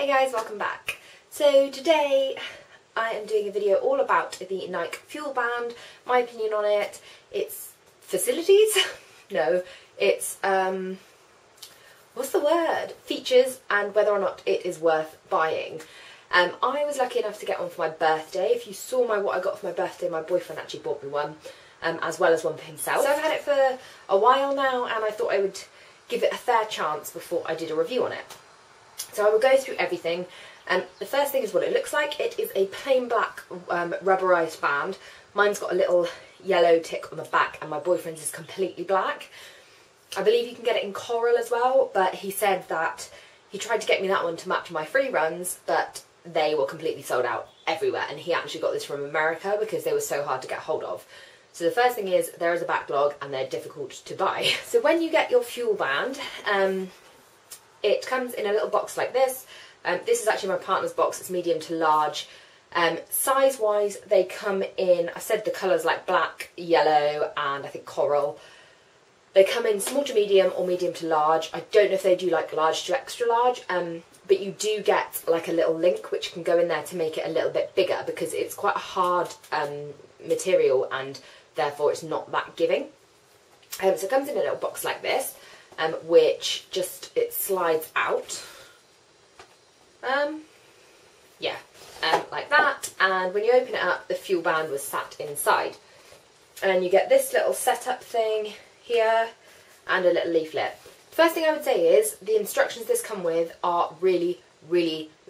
Hey guys, welcome back. So today I am doing a video all about the Nike Fuelband, my opinion on it, its facilities, no, its, what's the word, features, and whether or not it is worth buying. I was lucky enough to get one for my birthday. If you saw what I got for my birthday, my boyfriend actually bought me one, as well as one for himself. So I've had it for a while now, and I thought I would give it a fair chance before I did a review on it. So I will go through everything. The first thing is what it looks like. It is a plain black rubberized band. Mine's got a little yellow tick on the back, and my boyfriend's is completely black. I believe you can get it in coral as well, but he said that he tried to get me that one to match my free runs, but they were completely sold out everywhere, and he actually got this from America because they were so hard to get hold of. So the first thing is there is a backlog and they're difficult to buy. So when you get your Fuelband, it comes in a little box like this. This is actually my partner's box. It's medium to large. Size-wise, they come in, I said the colours like black, yellow, and I think coral. They come in small to medium or medium to large. I don't know if they do like large to extra large, but you do get like a little link which can go in there to make it a little bit bigger because it's quite a hard material and therefore it's not that giving. So it comes in a little box like this. Which just, it slides out, like that, and when you open it up the Fuelband was sat inside, and you get this little setup thing here and a little leaflet. First thing I would say is the instructions this come with are really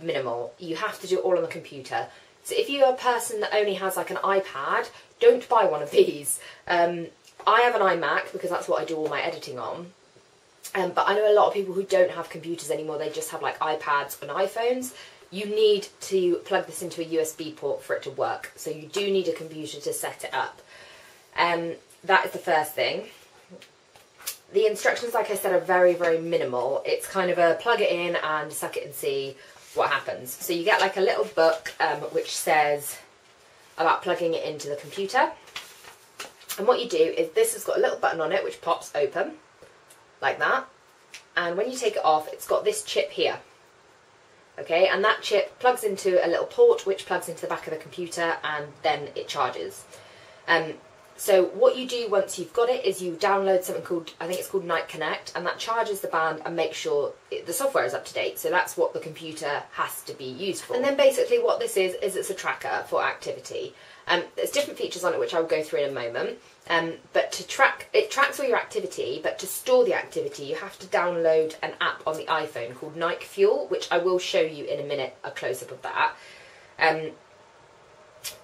minimal. You have to do it all on the computer. So if you're a person that only has like an iPad, don't buy one of these. I have an iMac because that's what I do all my editing on. But I know a lot of people who don't have computers anymore, they just have like iPads and iPhones. You need to plug this into a USB port for it to work. So you do need a computer to set it up. That is the first thing. The instructions, like I said, are very minimal. It's kind of a plug it in and suck it and see what happens. So you get like a little book which says about plugging it into the computer. And what you do is this has got a little button on it which pops open. Like that, and when you take it off it's got this chip here, okay, and that chip plugs into a little port which plugs into the back of the computer and then it charges. So what you do once you've got it is you download something called, I think it's called Nike Connect, and that charges the band and makes sure the software is up to date. So that's what the computer has to be used for. And then basically what this is it's a tracker for activity. There's different features on it which I'll go through in a moment. But to track, it tracks all your activity, but to store the activity you have to download an app on the iPhone called Nike Fuel, which I will show you in a minute, a close-up of that.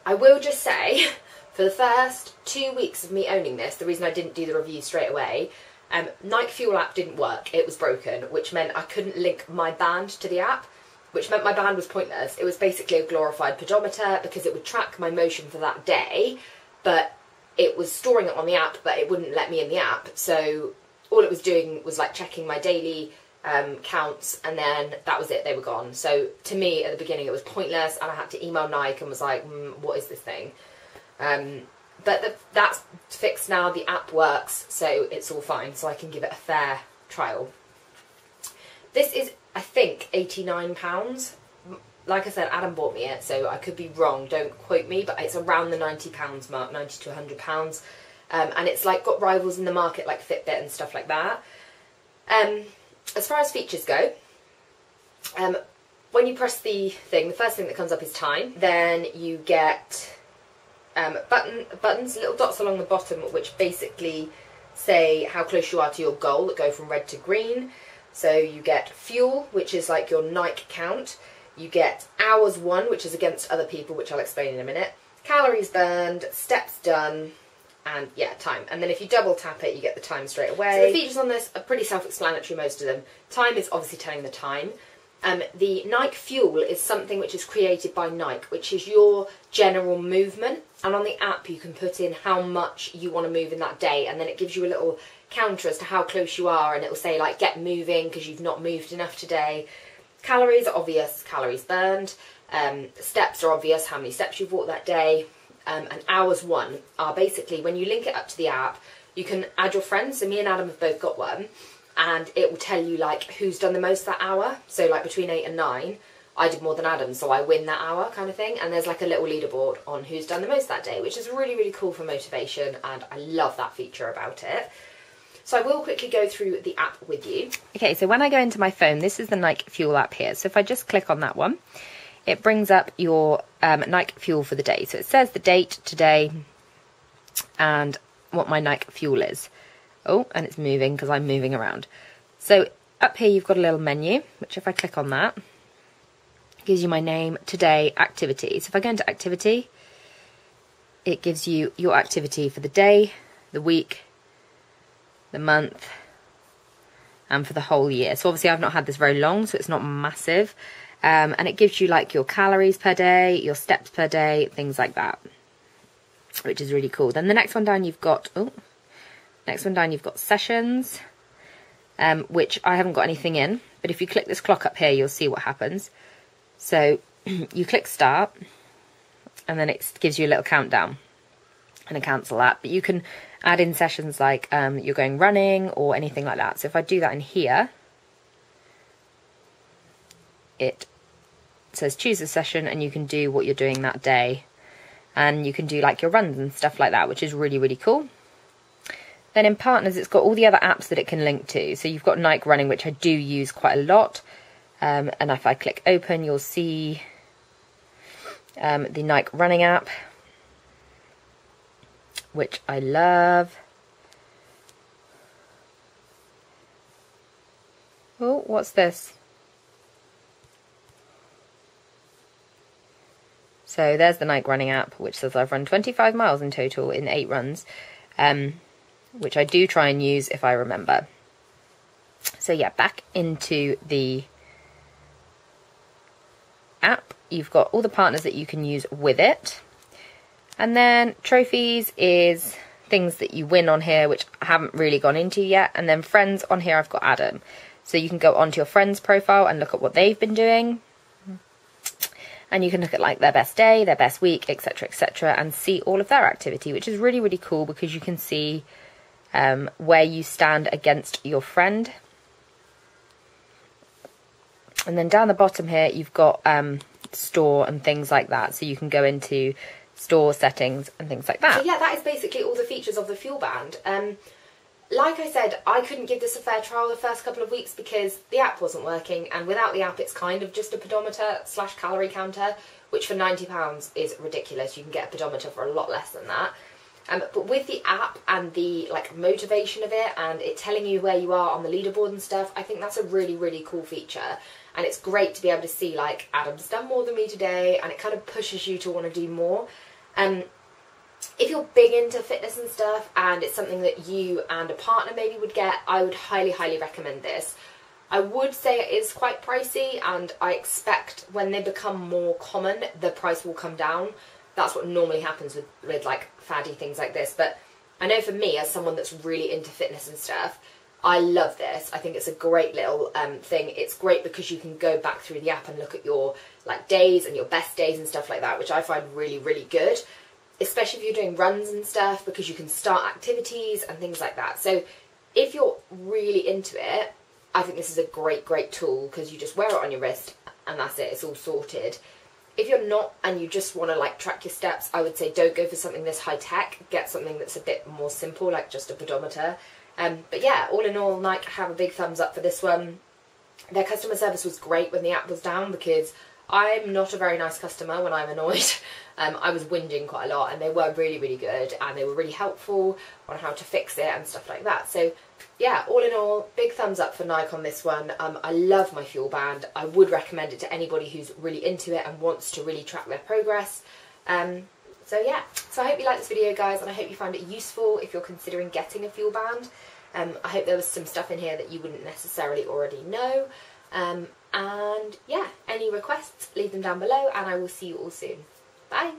I will just say, for the first 2 weeks of me owning this, the reason I didn't do the review straight away, Nike Fuel app didn't work, it was broken, which meant I couldn't link my band to the app, which meant my band was pointless. It was basically a glorified pedometer because it would track my motion for that day, but it was storing it on the app, but it wouldn't let me in the app. So all it was doing was like checking my daily counts, and then that was it, they were gone. So to me at the beginning it was pointless, and I had to email Nike and was like, what is this thing? But that's fixed now, the app works, so it's all fine, so I can give it a fair trial. This is, I think, £89. Like I said, Adam bought me it, so I could be wrong, don't quote me, but it's around the £90 mark, £90 to £100. And it's like got rivals in the market like Fitbit and stuff like that. As far as features go, when you press the thing, the first thing that comes up is time. Then you get buttons, little dots along the bottom, which basically say how close you are to your goal, that go from red to green. So you get fuel, which is like your Nike count. You get hours won, which is against other people, which I'll explain in a minute. Calories burned, steps done, and yeah, time. And then if you double tap it, you get the time straight away. So the features on this are pretty self-explanatory, most of them. Time is obviously telling the time. The Nike Fuel is something which is created by Nike, which is your general movement. And on the app, you can put in how much you want to move in that day, and then it gives you a little counter as to how close you are, and it will say like get moving because you've not moved enough today. Calories are obvious, calories burned. Steps are obvious, how many steps you've walked that day. And hours won are basically when you link it up to the app, you can add your friends. So me and Adam have both got one, and it will tell you like who's done the most that hour. So like between 8 and 9, I did more than Adam, so I win that hour kind of thing. And there's like a little leaderboard on who's done the most that day, which is really, really cool for motivation, and I love that feature about it. So I will quickly go through the app with you. Okay, so when I go into my phone, this is the Nike Fuel app here. So if I just click on that one, it brings up your Nike Fuel for the day. So it says the date today and what my Nike Fuel is. Oh, and it's moving because I'm moving around. So up here you've got a little menu, which if I click on that, gives you my name, today, activity. So if I go into activity, it gives you your activity for the day, the week, the month, and for the whole year. So obviously I've not had this very long, so it's not massive. And it gives you like your calories per day, your steps per day, things like that, which is really cool. Then the next one down you've got, sessions, which I haven't got anything in, but if you click this clock up here, you'll see what happens. So you click start, and then it gives you a little countdown, and I cancel that. But you can add in sessions like you're going running or anything like that. So if I do that in here, it says choose a session, and you can do what you're doing that day, and you can do like your runs and stuff like that, which is really, really cool. Then in partners, it's got all the other apps that it can link to. So you've got Nike Running, which I do use quite a lot. And if I click open, you'll see the Nike Running app, which I love. Oh, what's this? So there's the Nike Running app, which says I've run 25 miles in total in 8 runs, which I do try and use if I remember. So yeah, back into the app, you've got all the partners that you can use with it. And then trophies is things that you win on here, which I haven't really gone into yet. And then friends, on here I've got Adam. So you can go onto your friends' profile and look at what they've been doing. And you can look at like their best day, their best week, etc., and see all of their activity, which is really, really cool because you can see where you stand against your friend. And then down the bottom here, you've got store and things like that. So you can go into store settings and things like that. So yeah, that is basically all the features of the Fuelband. Like I said, I couldn't give this a fair trial the first couple of weeks because the app wasn't working. And without the app, it's kind of just a pedometer / calorie counter, which for £90 is ridiculous. You can get a pedometer for a lot less than that. But with the app and the like motivation of it and it telling you where you are on the leaderboard and stuff, I think that's a really, really cool feature. And it's great to be able to see like Adam's done more than me today, and it kind of pushes you to want to do more. If you're big into fitness and stuff and it's something that you and a partner maybe would get, I would highly, highly recommend this. I would say it is quite pricey, and I expect when they become more common, the price will come down. That's what normally happens with like faddy things like this. But I know for me, as someone that's really into fitness and stuff, I love this. I think it's a great little thing. It's great because you can go back through the app and look at your like days and your best days and stuff like that, which I find really, really good, especially if you're doing runs and stuff, because you can start activities and things like that. So if you're really into it, I think this is a great, great tool because you just wear it on your wrist and that's it. It's all sorted. If you're not and you just want to like track your steps, I would say don't go for something this high tech. Get something that's a bit more simple, like just a pedometer. But yeah, all in all, Nike have a big thumbs up for this one. Their customer service was great when the app was down because I'm not a very nice customer when I'm annoyed. I was whinging quite a lot, and they were really, really good, and they were really helpful on how to fix it and stuff like that. So yeah, all in all, big thumbs up for Nike on this one. I love my Fuelband. I would recommend it to anybody who's really into it and wants to really track their progress. So yeah, so I hope you liked this video, guys, and I hope you found it useful if you're considering getting a Fuelband. I hope there was some stuff in here that you wouldn't necessarily already know. And yeah, any requests, leave them down below, and I will see you all soon. Bye!